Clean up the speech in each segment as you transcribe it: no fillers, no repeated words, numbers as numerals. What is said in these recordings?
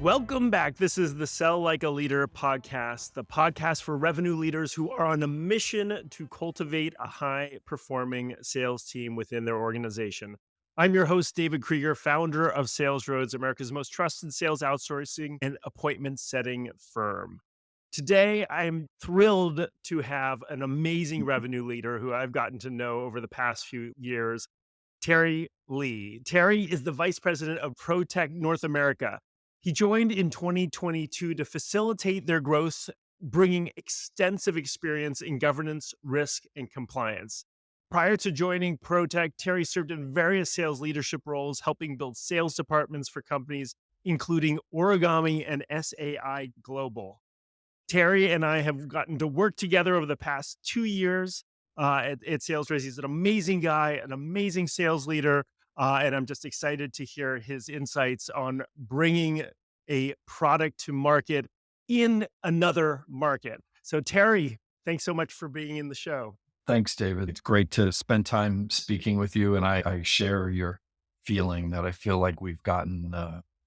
Welcome back. This is the Sell Like a Leader podcast, the podcast for revenue leaders who are on a mission to cultivate a high-performing sales team within their organization. I'm your host, David Kreiger, founder of Sales Roads, America's most trusted sales outsourcing and appointment setting firm. Today, I'm thrilled to have an amazing revenue leader who I've gotten to know over the past few years, Terry Lee. Terry is the vice president of Protecht North America. He joined in 2022 to facilitate their growth, bringing extensive experience in governance, risk, and compliance. Prior to joining Protecht, Terry served in various sales leadership roles, helping build sales departments for companies, including Origami and SAI Global. Terry and I have gotten to work together over the past 2 years at Sales Roads. He's an amazing guy, an amazing sales leader. And I'm just excited to hear his insights on bringing a product to market in another market. So Terry, thanks so much for being in the show. Thanks, David. It's great to spend time speaking with you. And I share your feeling that I feel like we've gotten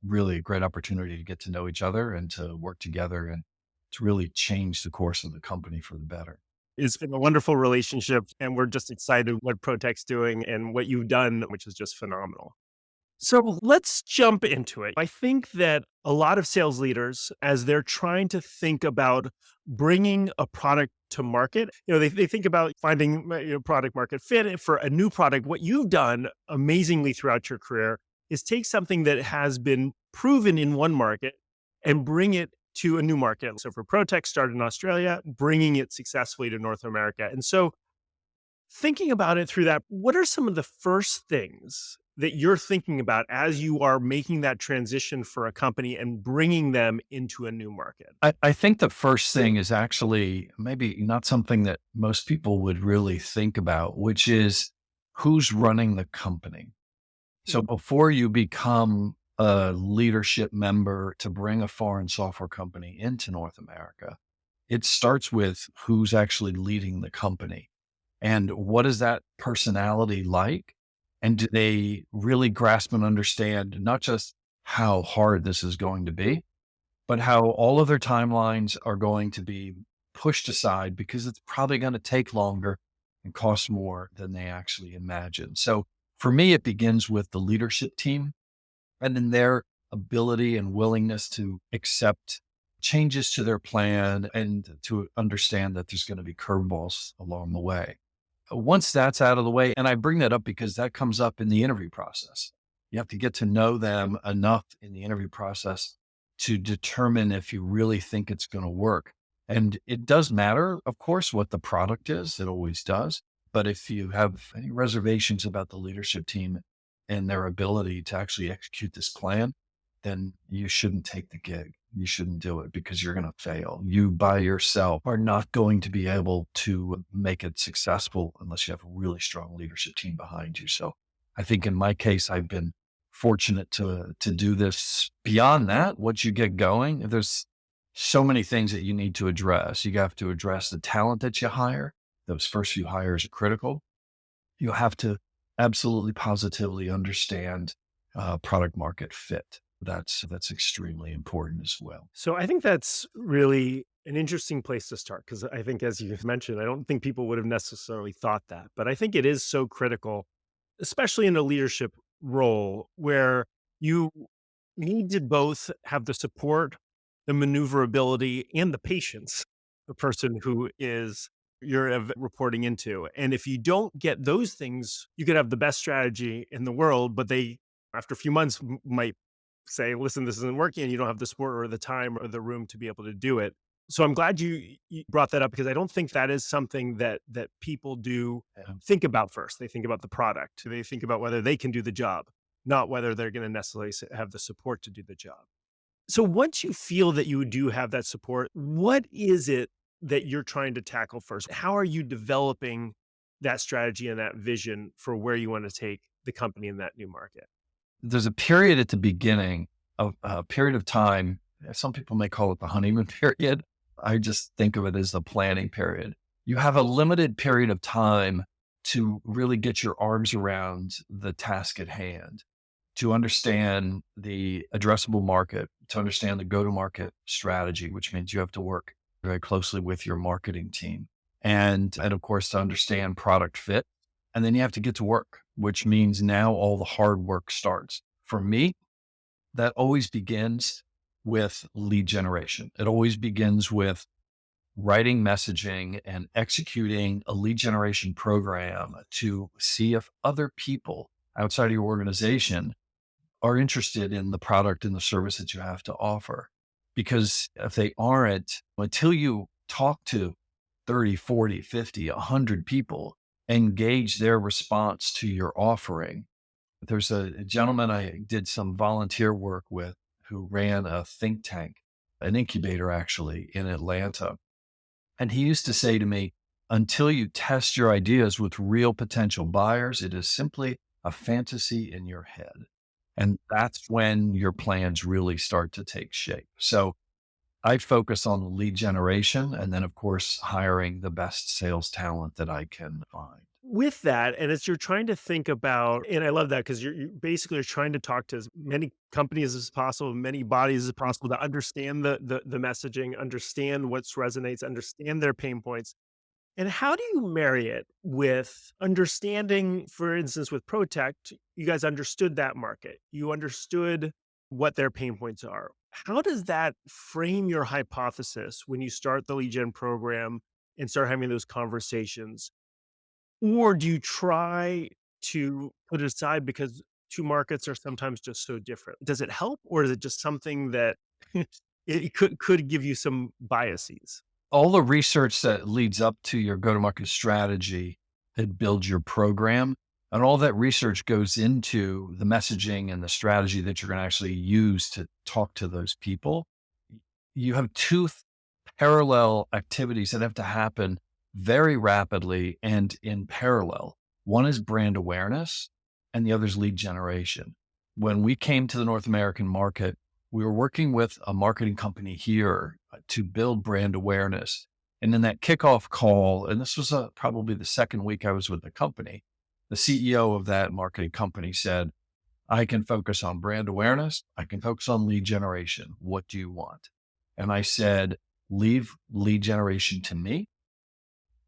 really a great opportunity to get to know each other and to work together and to really change the course of the company for the better. It's been a wonderful relationship, and we're just excited what Protecht's doing and what you've done, which is just phenomenal. So let's jump into it. I think that a lot of sales leaders, as they're trying to think about bringing a product to market, they think about finding product market fit for a new product. What you've done amazingly throughout your career is take something that has been proven in one market and bring it to a new market. So for Protecht, started in Australia, bringing it successfully to North America. And so thinking about it through that, what are some of the first things that you're thinking about as you are making that transition for a company and bringing them into a new market? I think the first thing is actually maybe not something that most people would really think about, which is who's running the company. So before you become a leadership member to bring a foreign software company into North America, it starts with who's actually leading the company and what is that personality like? And do they really grasp and understand not just how hard this is going to be, but how all of their timelines are going to be pushed aside because it's probably going to take longer and cost more than they actually imagine. So for me, it begins with the leadership team and then their ability and willingness to accept changes to their plan and to understand that there's going to be curveballs along the way. Once that's out of the way, and I bring that up because that comes up in the interview process. You have to get to know them enough in the interview process to determine if you really think it's going to work. And it does matter, of course, what the product is. It always does. But if you have any reservations about the leadership team and their ability to actually execute this plan, then you shouldn't take the gig. You shouldn't do it because you're going to fail. You by yourself are not going to be able to make it successful unless you have a really strong leadership team behind you. So I think in my case, I've been fortunate to do this. Beyond that, once you get going, there's so many things that you need to address. You have to address the talent that you hire. Those first few hires are critical. You have to absolutely positively understand product market fit. That's extremely important as well. So I think that's really an interesting place to start because I think, as you mentioned, I don't think people would have necessarily thought that, but I think it is so critical, especially in a leadership role where you need to both have the support, the maneuverability, and the patience, the person who is you're reporting into. And if you don't get those things, you could have the best strategy in the world, but they, after a few months, might say, listen, this isn't working, and you don't have the support or the time or the room to be able to do it. So I'm glad you brought that up because I don't think that is something that people do think about first. They think about the product. They think about whether they can do the job, not whether they're going to necessarily have the support to do the job. So once you feel that you do have that support, what is it that you're trying to tackle first? How are you developing that strategy and that vision for where you want to take the company in that new market? There's a period at the beginning of a period of time. Some people may call it the honeymoon period. I just think of it as the planning period. You have a limited period of time to really get your arms around the task at hand, to understand the addressable market, to understand the go-to-market strategy, which means you have to work very closely with your marketing team. And of course, to understand product fit. And then you have to get to work, which means now all the hard work starts. For me, that always begins with lead generation. It always begins with writing messaging and executing a lead generation program to see if other people outside of your organization are interested in the product and the service that you have to offer. Because if they aren't, until you talk to 30, 40, 50, 100 people, engage their response to your offering. There's a gentleman I did some volunteer work with who ran a think tank, an incubator actually in Atlanta. And he used to say to me, until you test your ideas with real potential buyers, it is simply a fantasy in your head. And that's when your plans really start to take shape. So I focus on lead generation and then, of course, hiring the best sales talent that I can find. With that, and as you're trying to think about, and I love that because you basically are trying to talk to as many companies as possible, many bodies as possible to understand the messaging, understand what's resonates, understand their pain points. And how do you marry it with understanding, for instance, with Protecht, you guys understood that market. You understood what their pain points are. How does that frame your hypothesis when you start the lead gen program and start having those conversations? Or do you try to put it aside because 2 markets are sometimes just so different? Does it help, or is it just something that it could give you some biases? All the research that leads up to your go-to-market strategy that builds your program, and all that research goes into the messaging and the strategy that you're going to actually use to talk to those people. You have parallel activities that have to happen very rapidly and in parallel. One is brand awareness and the other is lead generation. When we came to the North American market, we were working with a marketing company here to build brand awareness. And in that kickoff call, and this was probably the second week I was with the company, the CEO of that marketing company said, I can focus on brand awareness. I can focus on lead generation. What do you want? And I said, leave lead generation to me.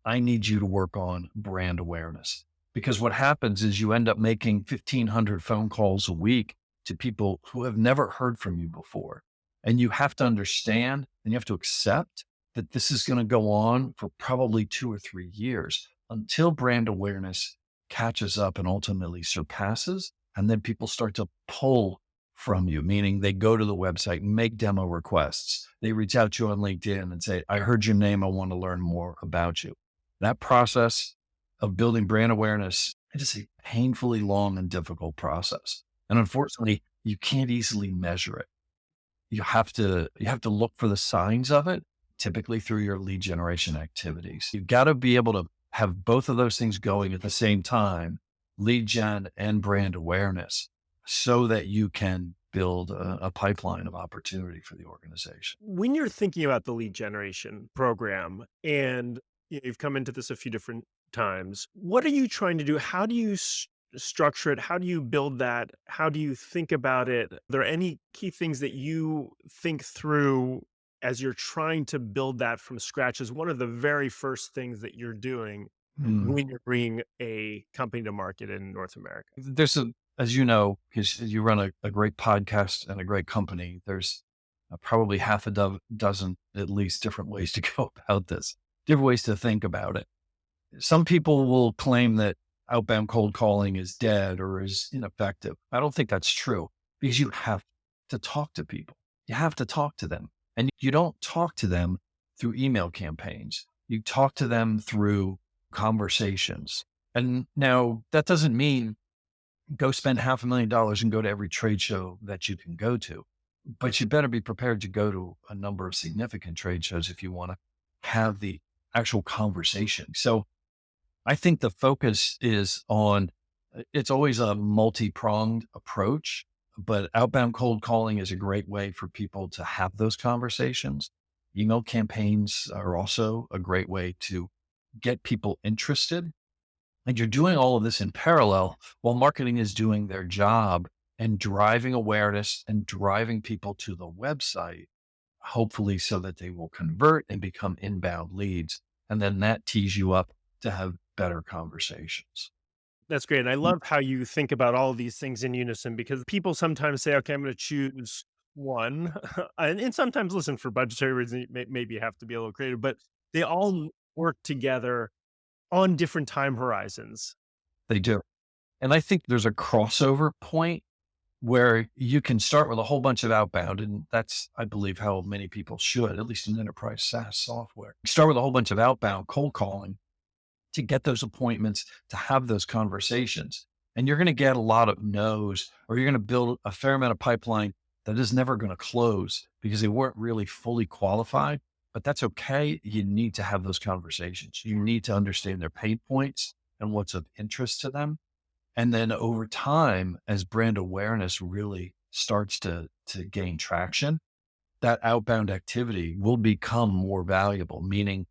I need you to work on brand awareness, because what happens is you end up making 1,500 phone calls a week to people who have never heard from you before. And you have to understand and you have to accept that this is going to go on for probably 2 or 3 years until brand awareness catches up and ultimately surpasses. And then people start to pull from you, meaning they go to the website, make demo requests. They reach out to you on LinkedIn and say, I heard your name. I want to learn more about you. That process of building brand awareness, it is a painfully long and difficult process. And unfortunately, you can't easily measure it. You have to look for the signs of it, typically through your lead generation activities. You've got to be able to have both of those things going at the same time, lead gen and brand awareness, so that you can build a pipeline of opportunity for the organization. When you're thinking about the lead generation program, and you've come into this a few different times, what are you trying to do? How do you structure it? How do you build that? How do you think about it? Are there any key things that you think through as you're trying to build that from scratch as one of the very first things that you're doing Hmm. when you're bringing a company to market in North America? As you know, because you run a great podcast and a great company, there's probably half a dozen at least different ways to go about this, different ways to think about it. Some people will claim that outbound cold calling is dead or is ineffective. I don't think that's true, because you have to talk to people. You have to talk to them. And you don't talk to them through email campaigns. You talk to them through conversations. And now that doesn't mean go spend $500,000 and go to every trade show that you can go to, but you better be prepared to go to a number of significant trade shows if you want to have the actual conversation. So I think the focus is on, it's always a multi-pronged approach, but outbound cold calling is a great way for people to have those conversations. Email campaigns are also a great way to get people interested. And you're doing all of this in parallel while marketing is doing their job and driving awareness and driving people to the website, hopefully so that they will convert and become inbound leads. And then that tees you up to have better conversations. That's great. And I love how you think about all of these things in unison because people sometimes say, okay, I'm going to choose one. And sometimes, listen, for budgetary reasons, maybe you have to be a little creative, but they all work together on different time horizons. They do. And I think there's a crossover point where you can start with a whole bunch of outbound. And that's, I believe, how many people should, at least in enterprise SaaS software. Start with a whole bunch of outbound cold calling to get those appointments, to have those conversations. And you're going to get a lot of no's, or you're going to build a fair amount of pipeline that is never going to close because they weren't really fully qualified. But that's okay. You need to have those conversations. You need to understand their pain points and what's of interest to them. And then over time, as brand awareness really starts to gain traction, that outbound activity will become more valuable, meaning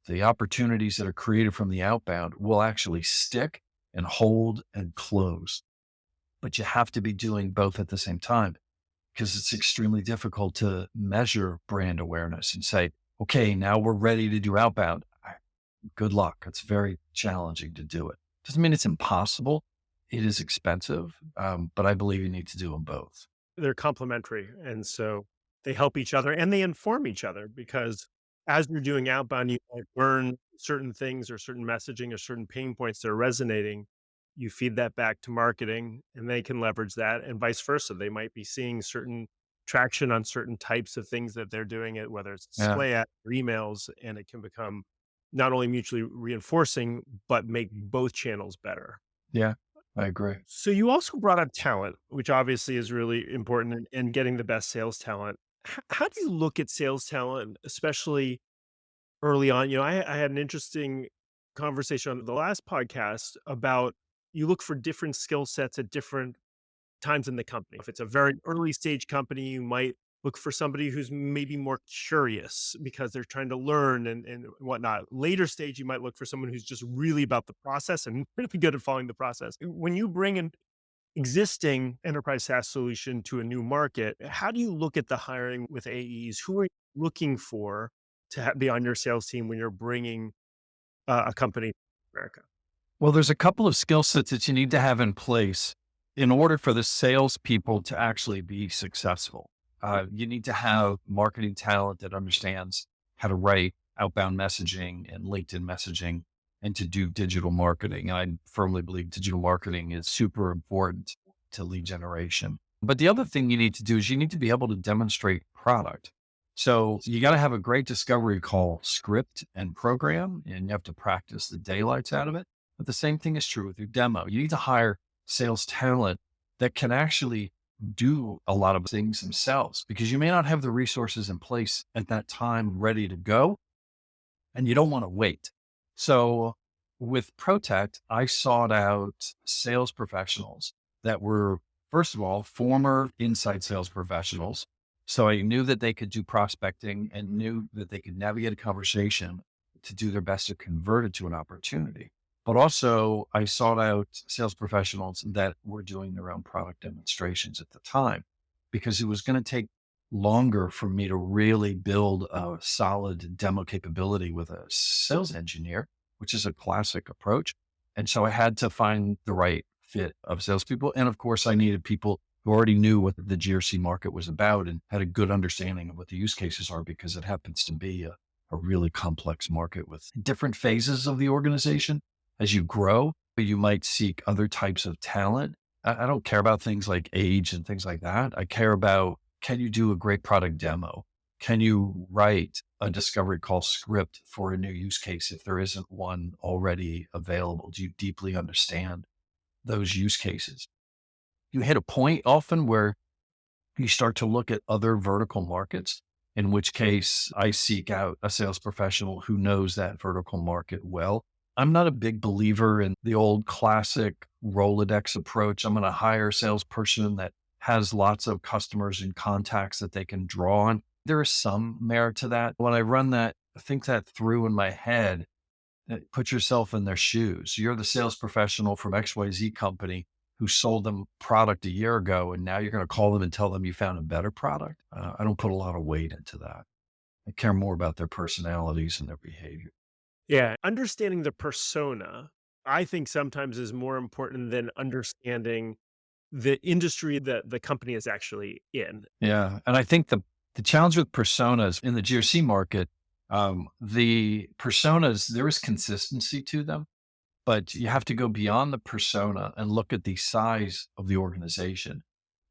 the opportunities that are created from the outbound will actually stick and hold and close. But you have to be doing both at the same time because it's extremely difficult to measure brand awareness and say, okay, now we're ready to do outbound. Good luck. It's very challenging to do it. Doesn't mean it's impossible. It is expensive, but I believe you need to do them both. They're complementary. And so they help each other and they inform each other because as you're doing outbound, you might learn certain things or certain messaging or certain pain points that are resonating. You feed that back to marketing and they can leverage that and vice versa. They might be seeing certain traction on certain types of things that they're doing it, whether it's Yeah. display ads or emails, and it can become not only mutually reinforcing, but make both channels better. Yeah, I agree. So you also brought up talent, which obviously is really important in getting the best sales talent. How do you look at sales talent, especially early on? I had an interesting conversation on the last podcast about you look for different skill sets at different times in the company. If it's a very early stage company, you might look for somebody who's maybe more curious because they're trying to learn and whatnot. Later stage, you might look for someone who's just really about the process and really good at following the process. When you bring an existing enterprise SaaS solution to a new market, how do you look at the hiring with AEs? Who are you looking for to be on your sales team when you're bringing a company to America? Well, there's a couple of skill sets that you need to have in place in order for the salespeople to actually be successful. You need to have marketing talent that understands how to write outbound messaging and LinkedIn messaging and to do digital marketing. I firmly believe digital marketing is super important to lead generation. But the other thing you need to do is you need to be able to demonstrate product. So you got to have a great discovery call script and program, and you have to practice the daylights out of it. But the same thing is true with your demo. You need to hire sales talent that can actually do a lot of things themselves because you may not have the resources in place at that time ready to go and you don't want to wait. So with Protecht, I sought out sales professionals that were, first of all, former inside sales professionals. So I knew that they could do prospecting and knew that they could navigate a conversation to do their best to convert it to an opportunity. But also, I sought out sales professionals that were doing their own product demonstrations at the time because it was going to take longer for me to really build a solid demo capability with a sales engineer, which is a classic approach. And so I had to find the right fit of salespeople. And of course, I needed people who already knew what the GRC market was about and had a good understanding of what the use cases are because it happens to be a really complex market with different phases of the organization. As you grow, you might seek other types of talent. I don't care about things like age and things like that. I care about, can you do a great product demo? Can you write a discovery call script for a new use case if there isn't one already available? Do you deeply understand those use cases? You hit a point often where you start to look at other vertical markets, in which case I seek out a sales professional who knows that vertical market well. I'm not a big believer in the old classic Rolodex approach. I'm going to hire a salesperson that has lots of customers and contacts that they can draw on. There is some merit to that. When I run that, think that through in my head, put yourself in their shoes. You're the sales professional from XYZ company who sold them product a year ago, and now you're going to call them and tell them you found a better product. I don't put a lot of weight into that. I care more about their personalities and their behavior. Yeah, understanding the persona, I think sometimes is more important than understanding the industry that the company is actually in. Yeah, and I think the challenge with personas in the GRC market, the personas, there is consistency to them, but you have to go beyond the persona and look at the size of the organization,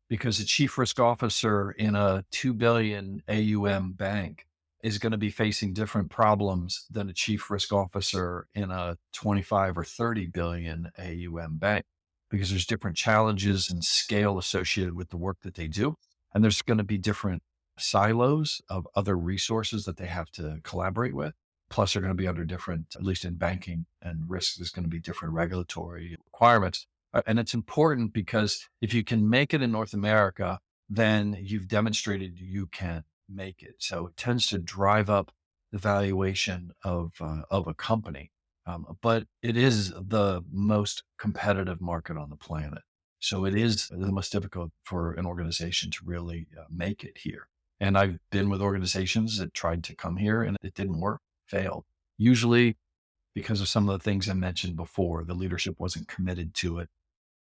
because a chief risk officer in a 2 billion AUM bank is going to be facing different problems than a chief risk officer in a 25 or 30 billion AUM bank, because there's different challenges and scale associated with the work that they do. And there's going to be different silos of other resources that they have to collaborate with. Plus, they're going to be under different, at least in banking and risk, there's going to be different regulatory requirements. And it's important because if you can make it in North America, then you've demonstrated you can make it. So it tends to drive up the valuation of a company. But it is the most competitive market on the planet. So it is the most difficult for an organization to really make it here. And I've been with organizations that tried to come here and it didn't work, failed. Usually because of some of the things I mentioned before, the leadership wasn't committed to it.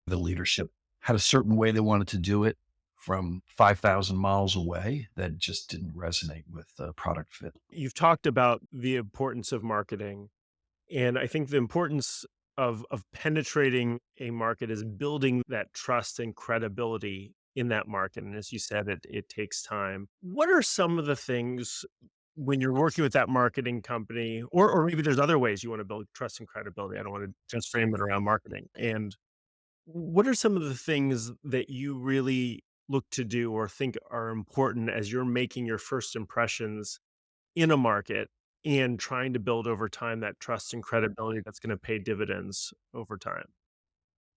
The leadership had a certain way they wanted to do it from 5,000 miles away that just didn't resonate with the product fit. You've talked about the importance of marketing, and I think the importance of penetrating a market is building that trust and credibility in that market. And as you said, it takes time. What are some of the things when you're working with that marketing company, or maybe there's other ways you want to build trust and credibility? I don't want to just frame it around marketing. And what are some of the things that you really look to do or think are important as you're making your first impressions in a market and trying to build over time that trust and credibility that's going to pay dividends over time?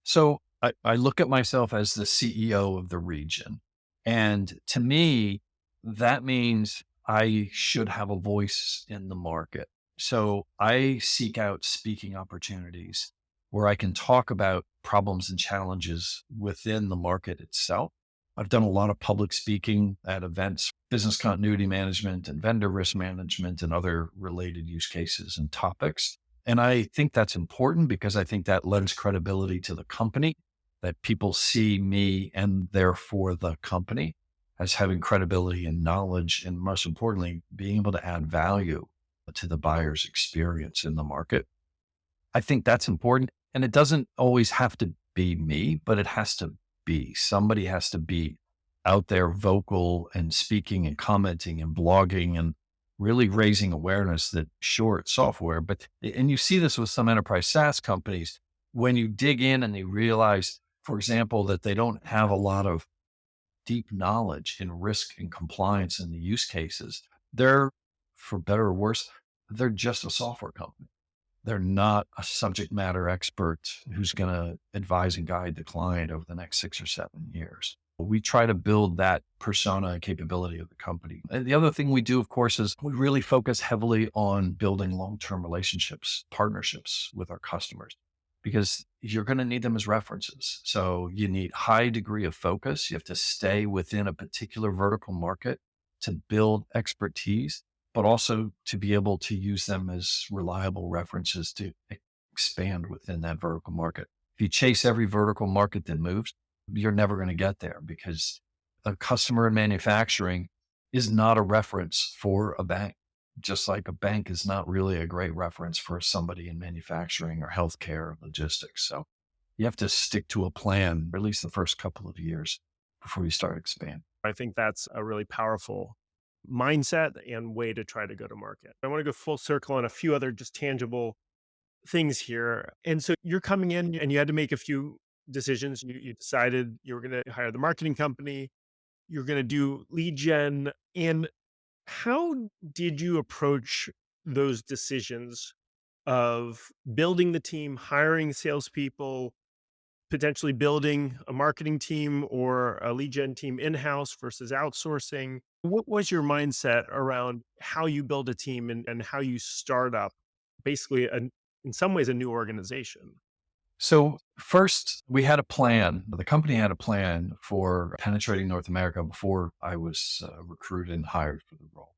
So I look at myself as the CEO of the region. And to me, that means I should have a voice in the market. So I seek out speaking opportunities where I can talk about problems and challenges within the market itself. I've done a lot of public speaking at events, business continuity management and vendor risk management and other related use cases and topics. And I think that's important because I think that lends credibility to the company, that people see me and therefore the company as having credibility and knowledge, and most importantly, being able to add value to the buyer's experience in the market. I think that's important. And it doesn't always have to be me, but it has to be. Somebody has to be out there vocal and speaking and commenting and blogging and really raising awareness that sure, it's software, but, and you see this with some enterprise SaaS companies, when you dig in and they realize, for example, that they don't have a lot of deep knowledge in risk and compliance and the use cases, they're, for better or worse, they're just a software company. They're not a subject matter expert who's going to advise and guide the client over the next 6 or 7 years. We try to build that persona and capability of the company. And the other thing we do, of course, is we really focus heavily on building long-term relationships, partnerships with our customers, because you're going to need them as references. So you need high degree of focus. You have to stay within a particular vertical market to build expertise, but also to be able to use them as reliable references to expand within that vertical market. If you chase every vertical market that moves, you're never going to get there, because a customer in manufacturing is not a reference for a bank, just like a bank is not really a great reference for somebody in manufacturing or healthcare or logistics. So you have to stick to a plan, or at least the first couple of years before you start expanding. I think that's a really powerful mindset and way to try to go to market. I want to go full circle on a few other just tangible things here. And so you're coming in and you had to make a few decisions. You decided you were going to hire the marketing company, you're going to do lead gen. And how did you approach those decisions of building the team, hiring salespeople, potentially building a marketing team or a lead gen team in-house versus outsourcing? What was your mindset around how you build a team and how you start up basically in some ways a new organization? So first, we had a plan. The company had a plan for penetrating North America before I was recruited and hired for the role.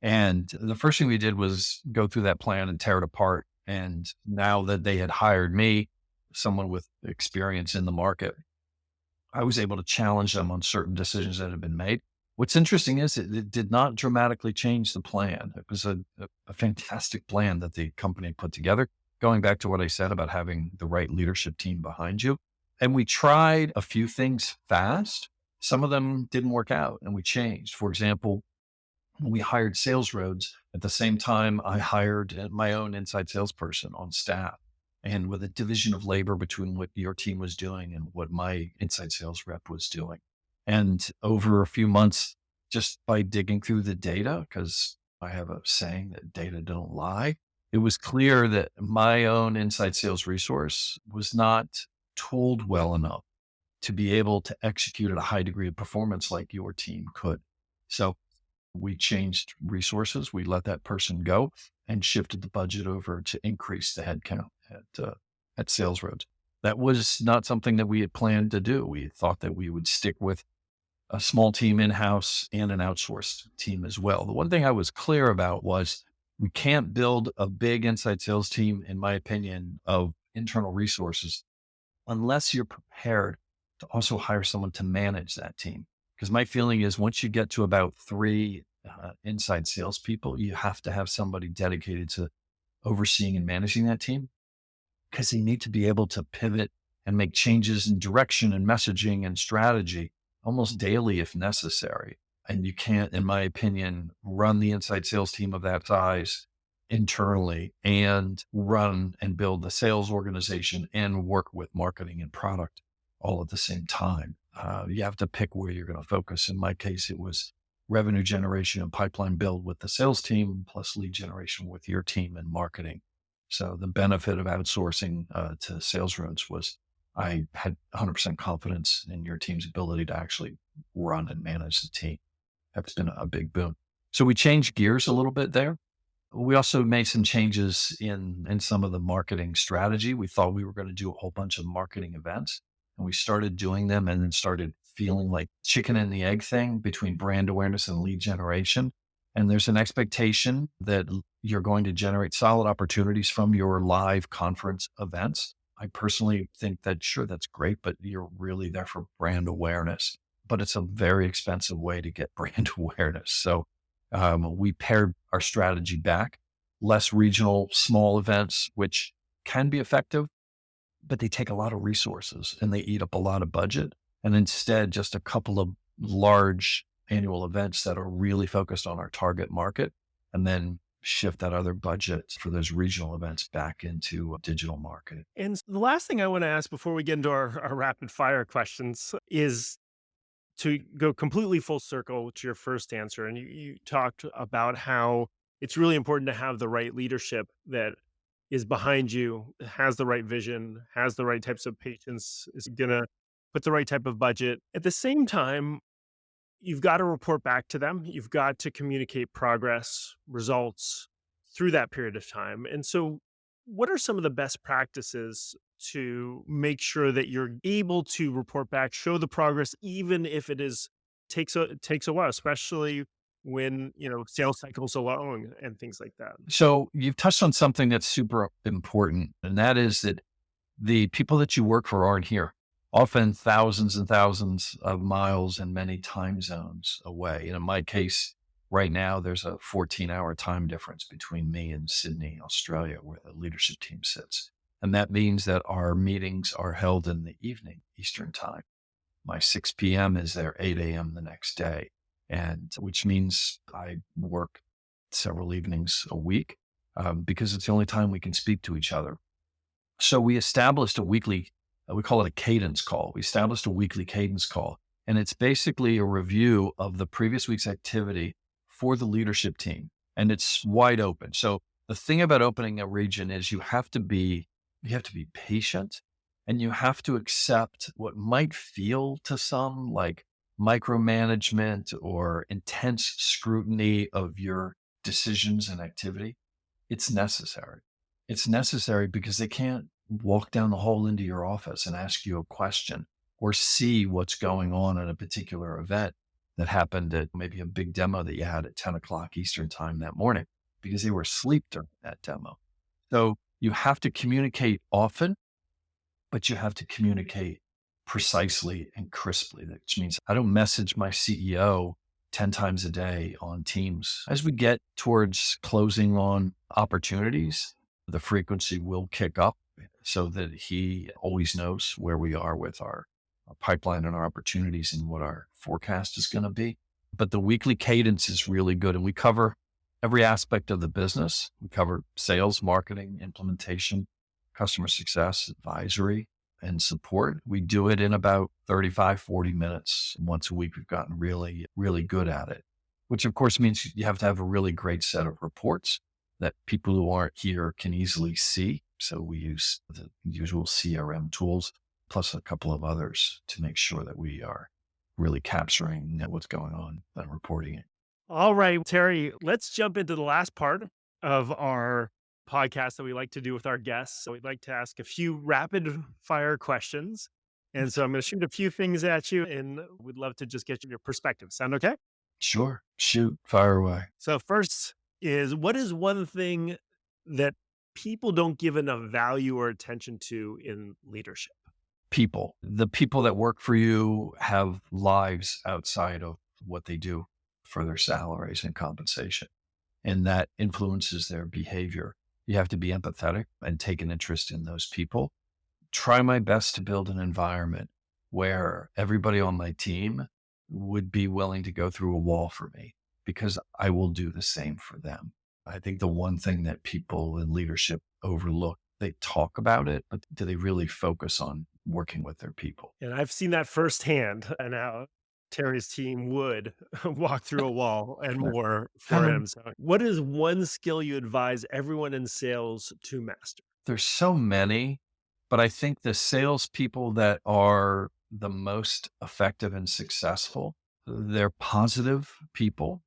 And the first thing we did was go through that plan and tear it apart. And now that they had hired me, someone with experience in the market, I was able to challenge them on certain decisions that had been made. What's interesting is it did not dramatically change the plan. It was a fantastic plan that the company put together. Going back to what I said about having the right leadership team behind you. And we tried a few things fast. Some of them didn't work out and we changed. For example, we hired sales roads. At the same time, I hired my own inside salesperson on staff. And with a division of labor between what your team was doing and what my inside sales rep was doing. And over a few months, just by digging through the data, because I have a saying that data don't lie, it was clear that my own inside sales resource was not tooled well enough to be able to execute at a high degree of performance like your team could. So we changed resources. We let that person go and shifted the budget over to increase the headcount at Sales Roads. That was not something that we had planned to do. We thought that we would stick with a small team in-house and an outsourced team as well. The one thing I was clear about was we can't build a big inside sales team, in my opinion, of internal resources unless you're prepared to also hire someone to manage that team. Because my feeling is once you get to about three inside salespeople, you have to have somebody dedicated to overseeing and managing that team because they need to be able to pivot and make changes in direction and messaging and strategy almost daily if necessary. And you can't, in my opinion, run the inside sales team of that size internally and run and build the sales organization and work with marketing and product all at the same time. You have to pick where you're going to focus. In my case, it was revenue generation and pipeline build with the sales team, plus lead generation with your team and marketing. So the benefit of outsourcing to sales roads was I had 100% confidence in your team's ability to actually run and manage the team. That's been a big boon. So we changed gears a little bit there. We also made some changes in some of the marketing strategy. We thought we were going to do a whole bunch of marketing events, and we started doing them and then started feeling like chicken and the egg thing between brand awareness and lead generation. And there's an expectation that you're going to generate solid opportunities from your live conference events. I personally think that, sure, that's great, but you're really there for brand awareness. But it's a very expensive way to get brand awareness. So we pared our strategy back, less regional, small events, which can be effective, but they take a lot of resources and they eat up a lot of budget. And instead, just a couple of large annual events that are really focused on our target market, and then shift that other budget for those regional events back into digital marketing. And the last thing I want to ask before we get into our rapid fire questions is to go completely full circle to your first answer. And you talked about how it's really important to have the right leadership that is behind you, has the right vision, has the right types of patience, is going to put the right type of budget. At the same time, you've got to report back to them. You've got to communicate progress, results through that period of time. And so, what are some of the best practices to make sure that you're able to report back, show the progress, even if it takes a while, especially when sales cycles are long and things like that. So you've touched on something that's super important, and that is that the people that you work for aren't here, often thousands and thousands of miles and many time zones away. And in my case, right now, there's a 14-hour time difference between me and Sydney, Australia, where the leadership team sits. And that means that our meetings are held in the evening, Eastern time. My 6 p.m. is their 8 a.m. the next day, and which means I work several evenings a week because it's the only time we can speak to each other. So we established a weekly, we call it a cadence call. We established a weekly cadence call, and it's basically a review of the previous week's activity for the leadership team, and it's wide open. So the thing about opening a region is you have to be patient, and you have to accept what might feel to some like micromanagement or intense scrutiny of your decisions and activity. It's necessary. It's necessary because they can't walk down the hall into your office and ask you a question or see what's going on at a particular event that happened at maybe a big demo that you had at 10 o'clock Eastern time that morning because they were asleep during that demo. So you have to communicate often, but you have to communicate precisely and crisply, which means I don't message my CEO 10 times a day on Teams. As we get towards closing on opportunities, the frequency will kick up so that he always knows where we are with our pipeline and our opportunities and what our forecast is going to be. But the weekly cadence is really good. And we cover every aspect of the business. We cover sales, marketing, implementation, customer success, advisory, and support. We do it in about 35, 40 minutes once a week. We've gotten really, really good at it, which of course means you have to have a really great set of reports that people who aren't here can easily see. So we use the usual CRM tools plus a couple of others to make sure that we are really capturing what's going on and reporting it. All right, Terry, let's jump into the last part of our podcast that we like to do with our guests. So we'd like to ask a few rapid fire questions. And so I'm going to shoot a few things at you and we'd love to just get your perspective. Sound okay? Sure. Shoot, fire away. So first is, what is one thing that people don't give enough value or attention to in leadership? People. The people that work for you have lives outside of what they do for their salaries and compensation, and that influences their behavior. You have to be empathetic and take an interest in those people. Try my best to build an environment where everybody on my team would be willing to go through a wall for me because I will do the same for them. I think the one thing that people in leadership overlook, they talk about it, but do they really focus on working with their people? And I've seen that firsthand and how Terry's team would walk through a wall and Sure. more for Um, him. So, what is one skill you advise everyone in sales to master? there's so many, but I think the salespeople that are the most effective and successful, they're positive people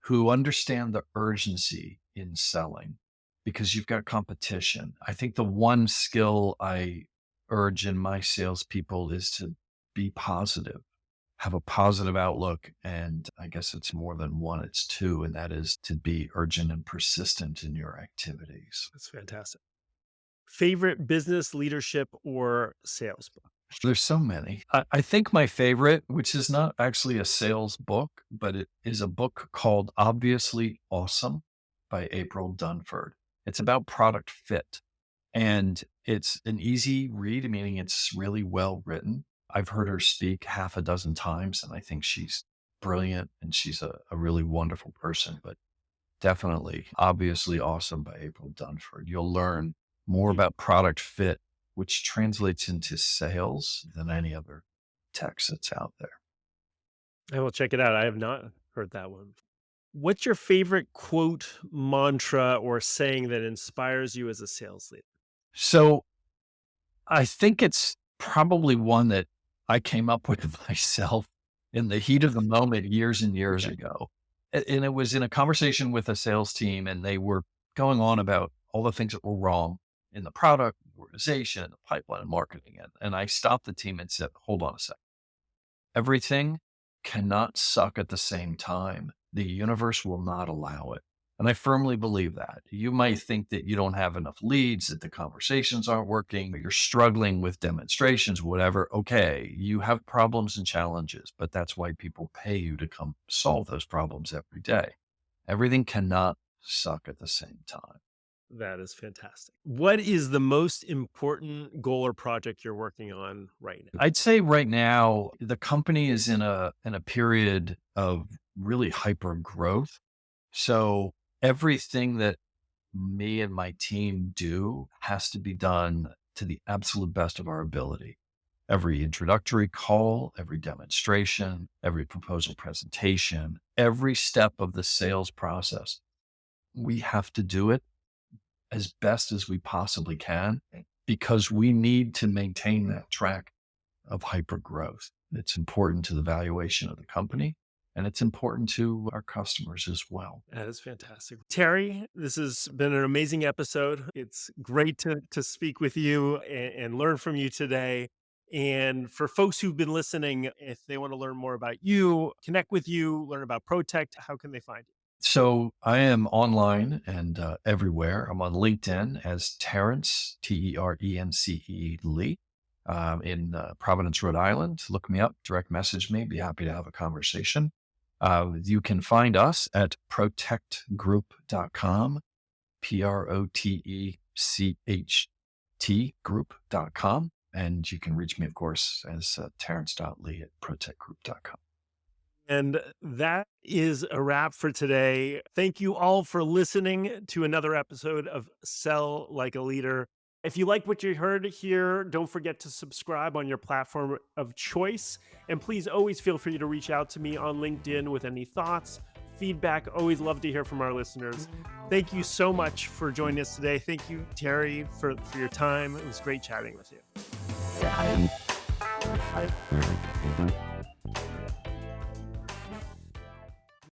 who understand the urgency in selling because you've got competition. I think the one skill I urge in my salespeople is to be positive, have a positive outlook. And I guess it's more than one, it's two, and that is to be urgent and persistent in your activities. That's fantastic. Favorite business leadership or sales book? There's so many. I think my favorite, which is not actually a sales book, but it is a book called Obviously Awesome by April Dunford. It's about product fit and it's an easy read, meaning it's really well written. I've heard her speak half a dozen times and I think she's brilliant and she's a really wonderful person, but definitely Obviously Awesome by April Dunford. You'll learn more about product fit, which translates into sales than any other text that's out there. I will check it out. I have not heard that one. What's your favorite quote, mantra, or saying that inspires you as a sales leader? So I think it's probably one that I came up with myself in the heat of the moment years and years Okay. ago. And it was in a conversation with a sales team, and they were going on about all the things that were wrong in the product, the organization, the pipeline, and marketing. And I stopped the team and said, hold on a second. Everything cannot suck at the same time. The universe will not allow it. And I firmly believe that. You might think that you don't have enough leads, that the conversations aren't working, or you're struggling with demonstrations, whatever. Okay, you have problems and challenges, but that's why people pay you to come solve those problems every day. Everything cannot suck at the same time. That is fantastic. What is the most important goal or project you're working on right now? I'd say right now the company is in a period of really hyper growth. So everything that me and my team do has to be done to the absolute best of our ability. Every introductory call, every demonstration, every proposal presentation, every step of the sales process, we have to do it as best as we possibly can because we need to maintain that track of hyper growth. It's important to the valuation of the company And it's important to our customers as well. That is fantastic. Terry, this has been an amazing episode. It's great to speak with you and learn from you today. And for folks who've been listening, if they want to learn more about you, connect with you, learn about Protecht, how can they find you? So I am online and everywhere. I'm on LinkedIn as Terence, Terence Lee, in Providence, Rhode Island. Look me up, direct message me. Be happy to have a conversation. You can find us at protechtgroup.com, Protecht group.com. And you can reach me, of course, as Terence.Lee at protechtgroup.com. And that is a wrap for today. Thank you all for listening to another episode of Sell Like a Leader. If you like what you heard here, don't forget to subscribe on your platform of choice. And please always feel free to reach out to me on LinkedIn with any thoughts, feedback. Always love to hear from our listeners. Thank you so much for joining us today. Thank you, Terry, for your time. It was great chatting with you.